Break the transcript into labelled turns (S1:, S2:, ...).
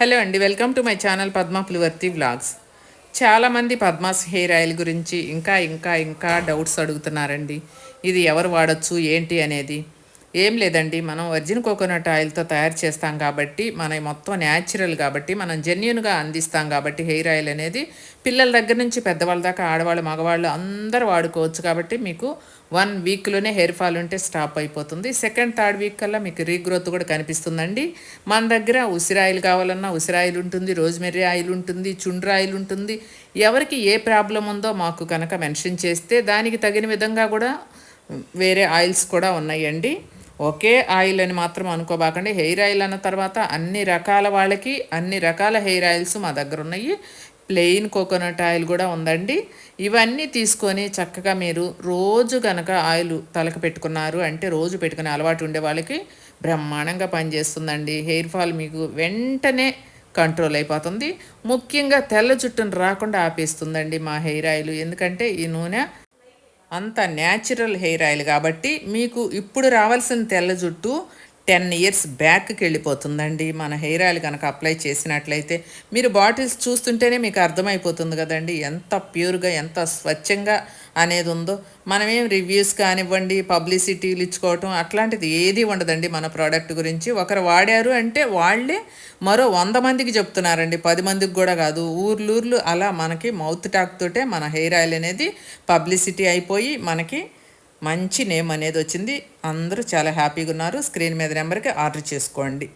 S1: Hello అండి, welcome to my channel Padma Pulivarthi vlogs. చాలామంది Padma's hair oil గురించి ఇంకా డౌట్స్ అడుగుతున్నారండి. ఇది ఎవరు వాడచ్చు ఏంటి అనేది. ఏం లేదండి, మనం వర్జిన్ కోకోనట్ ఆయిల్తో తయారు చేస్తాం కాబట్టి మన మొత్తం న్యాచురల్ కాబట్టి మనం జెన్యున్గా అందిస్తాం కాబట్టి హెయిర్ ఆయిల్ అనేది పిల్లల దగ్గర నుంచి పెద్దవాళ్ళ దాకా ఆడవాళ్ళు మగవాళ్ళు అందరూ వాడుకోవచ్చు. కాబట్టి మీకు 1 వీక్లోనే హెయిర్ ఫాల్ ఉంటే స్టాప్ అయిపోతుంది. సెకండ్ థర్డ్ వీక్ కల్లా మీకు రీగ్రోత్ కూడా కనిపిస్తుందండి. మన దగ్గర ఉసిరాయిల్ కావాలన్నా ఉసిరాయిల్ ఉంటుంది, రోజ్మెర్రీ ఆయిల్ ఉంటుంది, చుండ్ర ఆయిల్ ఉంటుంది. ఎవరికి ఏ ప్రాబ్లం ఉందో మాకు కనుక మెన్షన్ చేస్తే దానికి తగిన విధంగా కూడా వేరే ఆయిల్స్ కూడా ఉన్నాయండి. ఒకే ఆయిల్ అని మాత్రం అనుకోబాకండి. హెయిర్ ఆయిల్ అన్న తర్వాత అన్ని రకాల వాళ్ళకి అన్ని రకాల హెయిర్ ఆయిల్స్ మా దగ్గర ఉన్నాయి. ప్లెయిన్ కోకోనట్ ఆయిల్ కూడా ఉందండి. ఇవన్నీ తీసుకొని చక్కగా మీరు రోజు కనుక ఆయిల్ తలకు పెట్టుకున్నారు అంటే రోజు పెట్టుకునే అలవాటు ఉండే వాళ్ళకి బ్రహ్మాండంగా పనిచేస్తుందండి. హెయిర్ ఫాల్ మీకు వెంటనే కంట్రోల్ అయిపోతుంది. ముఖ్యంగా తెల్ల జుట్టును రాకుండా ఆపేస్తుందండి మా హెయిర్ ఆయిల్. ఎందుకంటే ఈ నూనె అంత న్యాచురల్ హెయిర్ ఆయిల్ కాబట్టి మీకు ఇప్పుడు రావాల్సిన తెల్ల జుట్టు 10 ఇయర్స్ బ్యాక్కి వెళ్ళిపోతుందండి మన హెయిర్ ఆయిల్ కనుక అప్లై చేసినట్లయితే. మీరు బాటిల్స్ చూస్తుంటేనే మీకు అర్థమైపోతుంది కదండి ఎంత ప్యూర్గా ఎంత స్వచ్ఛంగా అనేది ఉందో. మనమేం రివ్యూస్ కానివ్వండి పబ్లిసిటీలు ఇచ్చుకోవటం అట్లాంటిది ఏది ఉండదండి. మన ప్రోడక్ట్ గురించి ఒకరు వాడారు అంటే వాళ్ళే మరో 100 మందికి చెప్తున్నారండి, 10 మందికి కూడా కాదు. ఊర్లూర్లు అలా మనకి మౌత్ టాక్ తోటే మన హెయిర్ ఆయిల్ అనేది పబ్లిసిటీ అయిపోయి మనకి మంచి నేమ్ అనేది వచ్చింది. అందరూ చాలా హ్యాపీగా ఉన్నారు. స్క్రీన్ మీద నెంబర్కి ఆర్డర్ చేసుకోండి.